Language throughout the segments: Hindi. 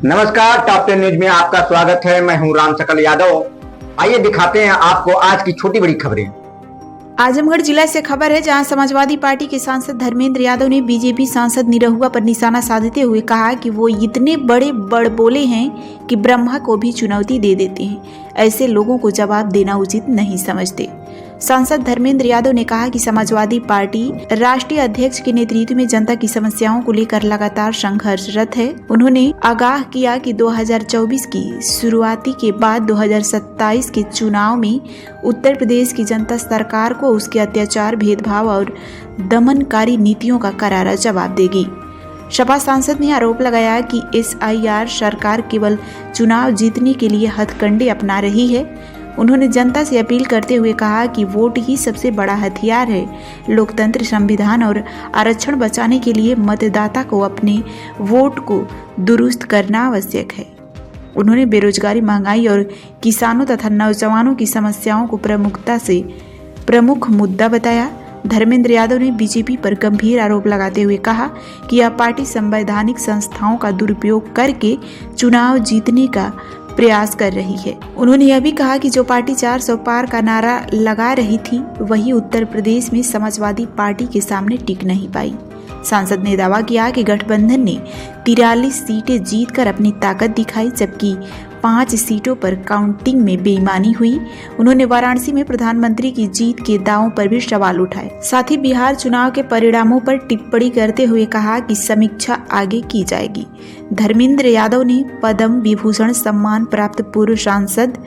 नमस्कार, टॉप 10 न्यूज में आपका स्वागत है। मैं हूं राम सकल यादव। आइए दिखाते हैं आपको आज की छोटी बड़ी खबरें। आजमगढ़ जिला से खबर है, जहां समाजवादी पार्टी के सांसद धर्मेंद्र यादव ने बीजेपी सांसद निरहुआ पर निशाना साधते हुए कहा कि वो इतने बड़े बड़बोले हैं कि ब्रह्मा को भी चुनौती दे देते हैं। ऐसे लोगों को जवाब देना उचित नहीं समझते। सांसद धर्मेंद्र यादव ने कहा कि समाजवादी पार्टी राष्ट्रीय अध्यक्ष के नेतृत्व में जनता की समस्याओं को लेकर लगातार संघर्षरत है। उन्होंने आगाह किया कि 2024 की शुरुआती के बाद 2027 के चुनाव में उत्तर प्रदेश की जनता सरकार को उसके अत्याचार, भेदभाव और दमनकारी नीतियों का करारा जवाब देगी। सपा सांसद ने आरोप लगाया कि SIR सरकार केवल चुनाव जीतने के लिए हथकंडे अपना रही है। उन्होंने जनता से अपील करते हुए कहा कि वोट ही सबसे बड़ा हथियार है। लोकतंत्र, संविधान और आरक्षण बचाने के लिए मतदाता को अपने वोट को दुरुस्त करना आवश्यक है। उन्होंने बेरोजगारी, महंगाई और किसानों तथा नौजवानों की समस्याओं को प्रमुख मुद्दा बताया। धर्मेंद्र यादव ने बीजेपी पर गंभीर आरोप लगाते हुए कहा कि यह पार्टी संवैधानिक संस्थाओं का दुरुपयोग करके चुनाव जीतने का प्रयास कर रही है। उन्होंने यह भी कहा कि जो पार्टी 400 पार का नारा लगा रही थी, वही उत्तर प्रदेश में समाजवादी पार्टी के सामने टिक नहीं पाई। सांसद ने दावा किया कि गठबंधन ने 43 सीटें जीतकर अपनी ताकत दिखाई, जबकि 5 सीटों पर काउंटिंग में बेईमानी हुई। उन्होंने वाराणसी में प्रधानमंत्री की जीत के दावों पर भी सवाल उठाए। साथ ही बिहार चुनाव के परिणामों पर टिप्पणी करते हुए कहा कि समीक्षा आगे की जाएगी। धर्मेंद्र यादव ने पद्म विभूषण सम्मान प्राप्त पूर्व सांसद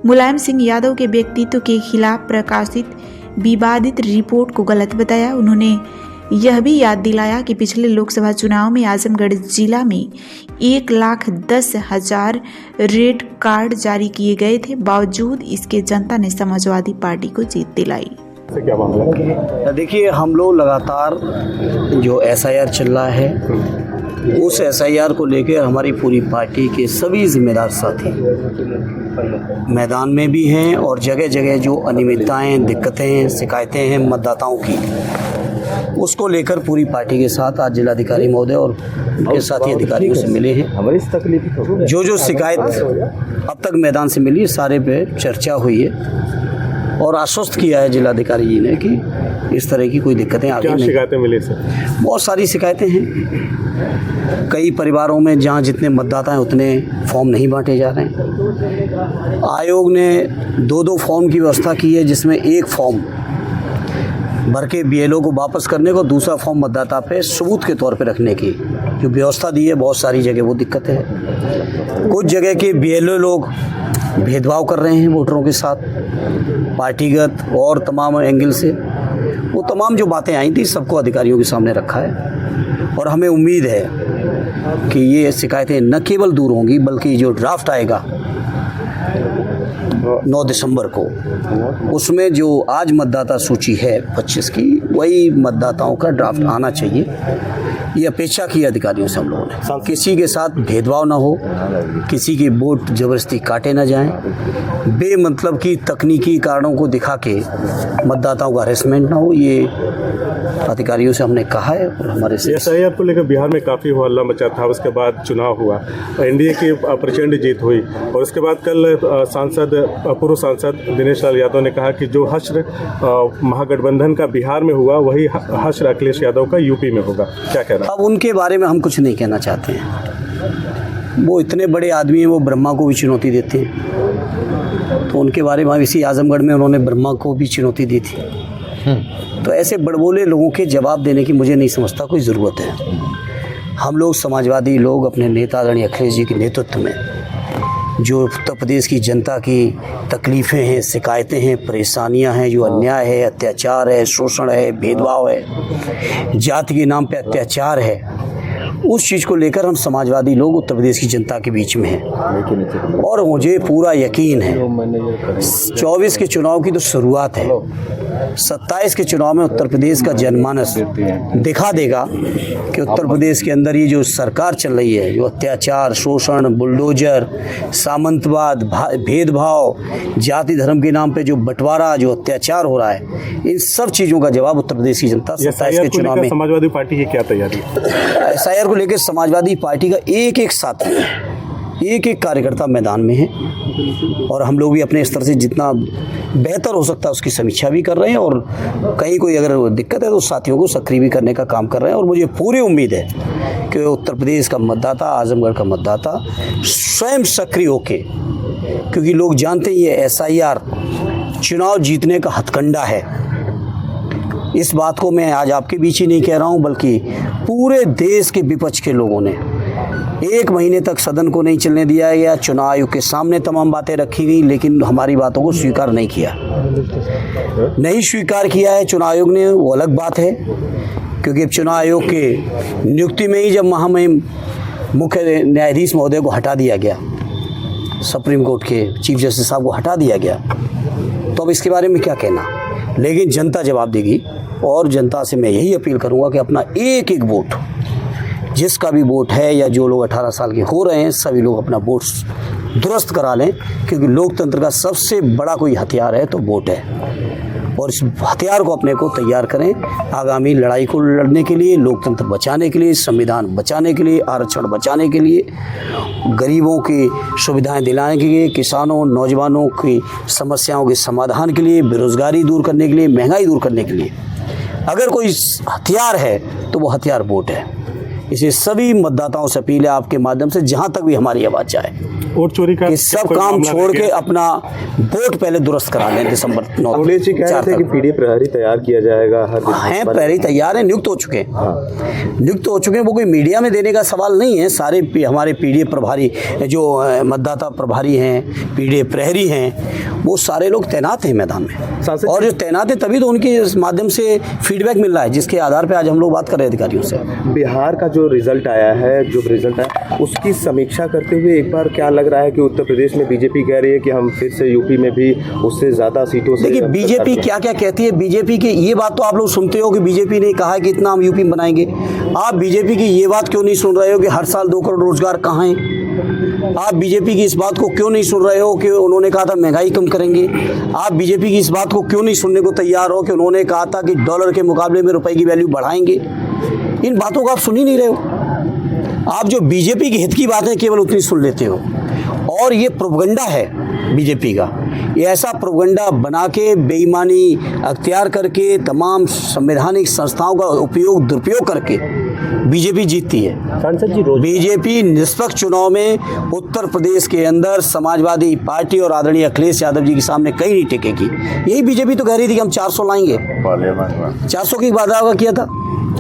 मुलायम सिंह यादव के व्यक्तित्व के खिलाफ प्रकाशित विवादित रिपोर्ट को गलत बताया। उन्होंने यह भी याद दिलाया कि पिछले लोकसभा चुनाव में आजमगढ़ जिला में 1,10,000 रेड कार्ड जारी किए गए थे। बावजूद इसके जनता ने समाजवादी पार्टी को जीत दिलाई। क्या मामला है? देखिए, हम लोग लगातार जो SIR चल रहा है, उस SIR को लेकर हमारी पूरी पार्टी के सभी जिम्मेदार साथी मैदान में भी हैं और जगह जगह जो अनियमितताएं, दिक्कतें, शिकायतें हैं मतदाताओं की, उसको लेकर पूरी पार्टी के साथ आज जिलाधिकारी महोदय और उनके साथी अधिकारियों से मिले हैं। जो शिकायत अब तक मैदान से मिली, सारे पे चर्चा हुई है और आश्वस्त किया है जिलाधिकारी जी ने कि इस तरह की कोई दिक्कतें आगे नहीं। शिकायतें मिली सर? बहुत सारी शिकायतें हैं। कई परिवारों में जहाँ जितने मतदाता हैं उतने फॉर्म नहीं बांटे जा रहे हैं। आयोग ने 2-2 फॉर्म की व्यवस्था की है, जिसमें एक फॉर्म भर के BLO को वापस करने को, दूसरा फॉर्म मतदाता पे सबूत के तौर पे रखने की जो व्यवस्था दी है। बहुत सारी जगह वो दिक्कत है। कुछ जगह के BLO लोग भेदभाव कर रहे हैं वोटरों के साथ, पार्टीगत और तमाम एंगल से। वो तमाम जो बातें आई थी सबको अधिकारियों के सामने रखा है और हमें उम्मीद है कि ये शिकायतें न केवल दूर होंगी, बल्कि जो ड्राफ्ट आएगा 9 दिसंबर को, उसमें जो आज मतदाता सूची है 25 की, वही मतदाताओं का ड्राफ्ट आना चाहिए। ये अपेक्षा की अधिकारियों से हम लोगों ने। किसी के साथ भेदभाव ना हो, किसी की वोट जबरदस्ती काटे ना जाएं, बेमतलब की तकनीकी कारणों को दिखा के मतदाताओं का हरेसमेंट ना हो, ये अधिकारियों से हमने कहा है। और हमारे SIR को लेकर बिहार में काफ़ी हल्ला मचा था। उसके बाद चुनाव हुआ, NDA की प्रचंड जीत हुई और उसके बाद कल पूर्व सांसद दिनेश लाल यादव ने कहा कि जो हश्र महागठबंधन का बिहार में हुआ, वही हश्र अखिलेश यादव का यूपी में होगा। क्या कह रहा है? अब उनके बारे में हम कुछ नहीं कहना चाहते हैं। वो इतने बड़े आदमी हैं, वो ब्रह्मा को भी चुनौती देते हैं। तो उनके बारे में इसी आजमगढ़ में उन्होंने ब्रह्मा को भी चुनौती दी थी। तो ऐसे बड़बोले लोगों के जवाब देने की मुझे नहीं समझता कोई ज़रूरत है। हम लोग समाजवादी लोग अपने नेता आदरणीय अखिलेश जी के नेतृत्व में जो उत्तर प्रदेश की जनता की तकलीफ़ें हैं, शिकायतें हैं, परेशानियां हैं, जो अन्याय है, अत्याचार है, शोषण है, भेदभाव है, जाति के नाम पे अत्याचार है, उस चीज़ को लेकर हम समाजवादी लोग उत्तर प्रदेश की जनता के बीच में हैं। और मुझे पूरा यकीन है 24 के चुनाव की तो शुरुआत है, 27 के चुनाव में उत्तर प्रदेश का जनमानस दिखा देगा कि उत्तर प्रदेश के अंदर ये जो सरकार चल रही है, जो अत्याचार, शोषण, बुलडोजर, सामंतवाद, भेदभाव, जाति धर्म के नाम पे जो बंटवारा, जो अत्याचार हो रहा है, इन सब चीज़ों का जवाब उत्तर प्रदेश की जनता 27 के चुनाव में। समाजवादी पार्टी की क्या तैयारी है? SIR को लेकर समाजवादी पार्टी का एक एक साथी एक एक कार्यकर्ता मैदान में है और हम लोग भी अपने स्तर से जितना बेहतर हो सकता है उसकी समीक्षा भी कर रहे हैं और कहीं कोई अगर दिक्कत है तो साथियों को सक्रिय भी करने का काम कर रहे हैं। और मुझे पूरी उम्मीद है कि उत्तर प्रदेश का मतदाता, आजमगढ़ का मतदाता स्वयं सक्रिय होके, क्योंकि लोग जानते हैं ये SIR चुनाव जीतने का हथकंडा है। इस बात को मैं आज आपके बीच ही नहीं कह रहा हूँ, बल्कि पूरे देश के विपक्ष के लोगों ने 1 महीने तक सदन को नहीं चलने दिया गया। चुनाव आयोग के सामने तमाम बातें रखी गई, लेकिन हमारी बातों को स्वीकार नहीं किया, नहीं स्वीकार किया है चुनाव आयोग ने, वो अलग बात है। क्योंकि अब चुनाव आयोग के नियुक्ति में ही जब महामहिम मुख्य न्यायाधीश महोदय को हटा दिया गया, सुप्रीम कोर्ट के चीफ जस्टिस साहब को हटा दिया गया, तो अब इसके बारे में क्या कहना। लेकिन जनता जवाब देगी और जनता से मैं यही अपील करूंगा कि अपना एक एक वोट, जिसका भी वोट है या जो लोग 18 साल के हो रहे हैं, सभी लोग अपना वोट दुरुस्त करा लें, क्योंकि लोकतंत्र का सबसे बड़ा कोई हथियार है तो वोट है। और इस हथियार को अपने को तैयार करें आगामी लड़ाई को लड़ने के लिए, लोकतंत्र बचाने के लिए, संविधान बचाने के लिए, आरक्षण बचाने के लिए, गरीबों की सुविधाएं दिलाने के लिए, किसानों नौजवानों की समस्याओं के समाधान के लिए, बेरोजगारी दूर करने के लिए, महंगाई दूर करने के लिए अगर कोई हथियार है तो वो हथियार वोट है। इसे सभी मतदाताओं से अपील है आपके माध्यम से, जहां तक भी हमारी आवाज़ जाए, वोट चोरी का सब काम छोड़ के अपना वोट पहले दुरुस्त करा लें। दिसंबर 9 अखिलेश जी कह रहे थे कि पीडी प्रहरी तैयार किया जाएगा। हैं प्रहरी तैयार हैं, नियुक्त हो चुके हैं, नियुक्त हो चुके हैं। वो कोई मीडिया में देने का सवाल नहीं है। सारे हमारे पीडी प्रभारी जो मतदाता प्रभारी हैं, पीडी प्रहरी हैं, वो सारे लोग तैनात हैं मैदान में। और जो तैनात है तभी तो उनके माध्यम से फीडबैक मिल रहा है, जिसके आधार पर आज हम लोग बात कर रहे हैं अधिकारियों से। बिहार का जो रिजल्ट आया है, उसकी समीक्षा करते हुए एक बार क्या लग रहा है कि उत्तर प्रदेश में बीजेपी कह रही है कि हम फिर से यूपी में भी उससे ज्यादा सीटों से। देखिए बीजेपी क्या क्या कहती है। बीजेपी की ये बात तो आप लोग सुनते हो कि बीजेपी ने कहा है कि इतना हम यूपी में बनाएंगे। आप बीजेपी की ये बात क्यों नहीं सुन रहे हो कि हर साल 2 करोड़ रोजगार कहाँ हैं? आप बीजेपी की इस बात को क्यों नहीं सुन रहे हो कि उन्होंने कहा था महंगाई कम करेंगे? आप बीजेपी की इस बात को क्यों नहीं सुनने को तैयार हो कि उन्होंने कहा था कि डॉलर के मुकाबले में रुपए की वैल्यू बढ़ाएंगे? इन बातों को आप सुन ही नहीं रहे हो। आप जो बीजेपी के हित की बातें केवल उतनी सुन लेते हो। और ये प्रोपगंडा है बीजेपी का, ये ऐसा प्रोपगंडा बना के बेईमानी अख्तियार करके तमाम संवैधानिक संस्थाओं का दुरुपयोग करके बीजेपी जीतती है। सांसद जी, बीजेपी निष्पक्ष चुनाव में उत्तर प्रदेश के अंदर समाजवादी पार्टी और आदरणीय अखिलेश यादव जी के सामने कहीं नहीं टिकेगी। यही बीजेपी तो कह रही थी कि हम 400 लाएंगे, 400 की वादा किया था,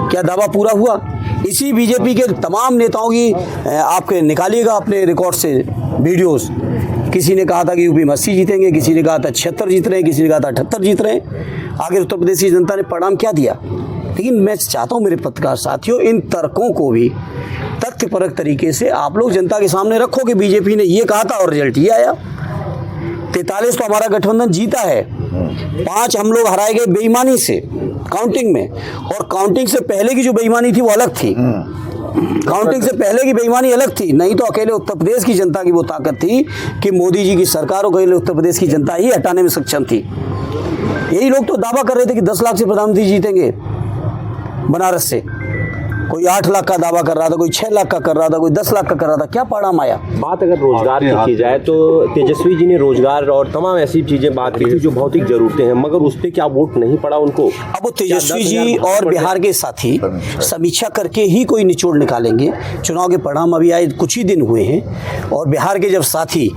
क्या दावा पूरा हुआ? इसी बीजेपी के तमाम नेताओं की आप निकालिएगा अपने रिकॉर्ड से वीडियोस। किसी ने कहा था कि यूपी में 80 जीतेंगे, किसी ने कहा था 76 जीत रहे हैं, किसी ने कहा था 78 जीत रहे हैं। आगे उत्तर प्रदेश की जनता ने परिणाम क्या दिया? लेकिन मैं चाहता हूं मेरे पत्रकार साथियों, इन तर्कों को भी तथ्यपरक तरीके से आप लोग जनता के सामने रखो कि बीजेपी ने ये कहा था और रिजल्ट ये आया। 43 तो हमारा गठबंधन जीता है, 5 हम लोग हराए गए बेईमानी से काउंटिंग में, और काउंटिंग से पहले की जो बेईमानी थी वो अलग थी। काउंटिंग से पहले की बेईमानी अलग थी। नहीं तो अकेले उत्तर प्रदेश की जनता की वो ताकत थी कि मोदी जी की सरकार और अकेले उत्तर प्रदेश की जनता ही हटाने में सक्षम थी। यही लोग तो दावा कर रहे थे कि 10 लाख से प्रधानमंत्री जीतेंगे बनारस से। कोई 8 लाख का दावा कर रहा था, कोई 6 लाख का कर रहा था, कोई 10 लाख का कर रहा था। क्या परिणाम आया? बात अगर रोजगार की की जाए तो तेजस्वी जी ने रोजगार और तमाम ऐसी चीजें बात की थी जो भौतिक जरूरतें हैं, मगर उस पर क्या वोट नहीं पड़ा उनको? अब वो तेजस्वी जी और बिहार के साथी समीक्षा करके ही कोई निचोड़ निकालेंगे। चुनाव के परिणाम अभी आए कुछ ही दिन हुए हैं, और बिहार के जब साथी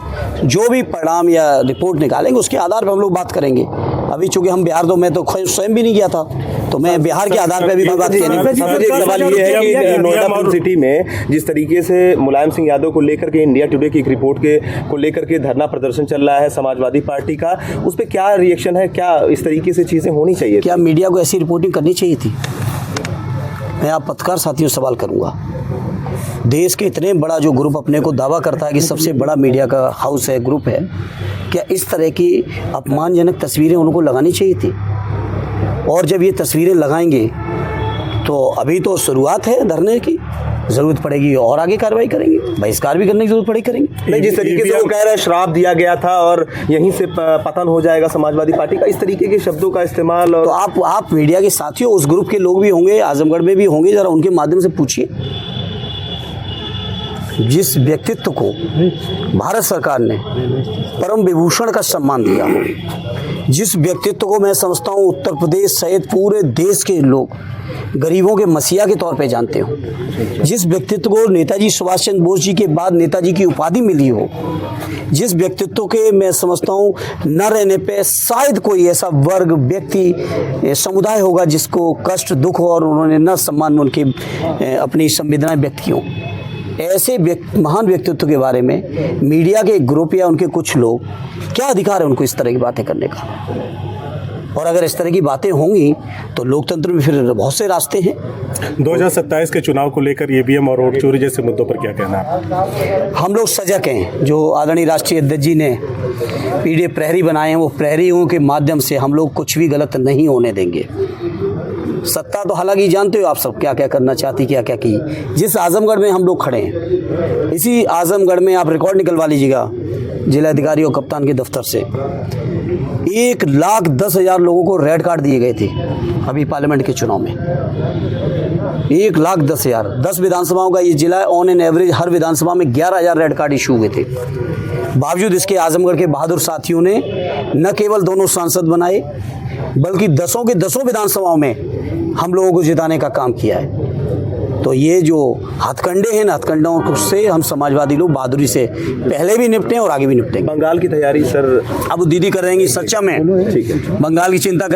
जो भी परिणाम या रिपोर्ट निकालेंगे उसके आधार पर हम लोग बात करेंगे। अभी चूंकि हम बिहार, तो मैं तो स्वयं भी नहीं गया था, तो मैं बिहार के आधार पर भी बात करेंगे। कि नोएडा फिल्म सिटी में जिस तरीके से मुलायम सिंह यादव को लेकर के इंडिया टुडे की एक रिपोर्ट को लेकर के धरना प्रदर्शन चल रहा है समाजवादी पार्टी का, उस पर क्या रिएक्शन है? क्या इस तरीके से चीजें होनी चाहिए? क्या मीडिया को ऐसी रिपोर्टिंग करनी चाहिए थी? मैं आप पत्रकार साथियों से सवाल करूंगा। देश के इतने बड़ा जो ग्रुप अपने को दावा करता है कि सबसे बड़ा मीडिया का हाउस है, ग्रुप है, क्या इस तरह की अपमानजनक तस्वीरें उनको लगानी चाहिए थी? और जब ये तस्वीरें लगाएंगे तो अभी तो शुरुआत है धरने की, जरूरत पड़ेगी और आगे कार्रवाई करेंगे, बहिष्कार भी करने की जरूरत करेगी। नहीं, जिस तरीके से वो कह रहे हैं श्राप दिया गया था और यहीं से पतन हो जाएगा समाजवादी पार्टी का, इस तरीके के शब्दों का इस्तेमाल। और तो आप मीडिया के साथियों, उस ग्रुप के लोग भी होंगे, आजमगढ़ में भी होंगे, जरा उनके माध्यम से पूछिए। जिस व्यक्तित्व को भारत सरकार ने परम विभूषण का सम्मान दिया, जिस व्यक्तित्व को मैं समझता हूँ उत्तर प्रदेश सहित पूरे देश के लोग गरीबों के मसीहा के तौर पे जानते हो, जिस व्यक्तित्व को नेताजी सुभाष चंद्र बोस जी के बाद नेताजी की उपाधि मिली हो, जिस व्यक्तित्व के मैं समझता हूँ न रहने पे शायद कोई ऐसा वर्ग व्यक्ति समुदाय होगा जिसको कष्ट दुख हो और उन्होंने न सम्मान में उनके अपनी संवेदनाएं व्यक्त की हों। ऐसे महान व्यक्तित्व के बारे में मीडिया के एक ग्रुप या उनके कुछ लोग, क्या अधिकार है उनको इस तरह की बातें करने का? और अगर इस तरह की बातें होंगी तो लोकतंत्र में फिर बहुत से रास्ते हैं। 2027 के चुनाव को लेकर ईवीएम और वोट चोरी जैसे मुद्दों पर क्या कहना है? हम लोग सजग हैं। जो आदरणीय राष्ट्रीय अध्यक्ष जी ने पीडीए प्रहरी बनाए हैं, वो प्रहरियों के माध्यम से हम लोग कुछ भी गलत नहीं होने देंगे। सत्ता तो हालांकि जानते हो आप सब क्या क्या करना चाहती, क्या क्या की। जिस आजमगढ़ में हम लोग खड़े हैं, इसी आजमगढ़ में आप रिकॉर्ड निकलवा लीजिएगा जिलाधिकारी और कप्तान के दफ्तर से, 1,10,000 लोगों को रेड कार्ड दिए गए थे अभी पार्लियामेंट के चुनाव में। 1,10,000, 10 विधानसभाओं का ये जिला है। ऑन एन एवरेज हर विधानसभा में 11,000 रेड कार्ड इशू हुए थे। बावजूद इसके आजमगढ़ के बहादुर साथियों ने न केवल दोनों सांसद बनाए बल्कि 10 के 10 विधानसभाओं में हम लोगों को जिताने का काम किया है। तो ये जो हथकंडे हैं ना, हथकंडों से हम समाजवादी लोग बहादुरी से पहले भी निपटे और आगे भी निपटेंगे। बंगाल की तैयारी सर अब दीदी कर रहेंगी सच्चा में, ठीक है, बंगाल की चिंता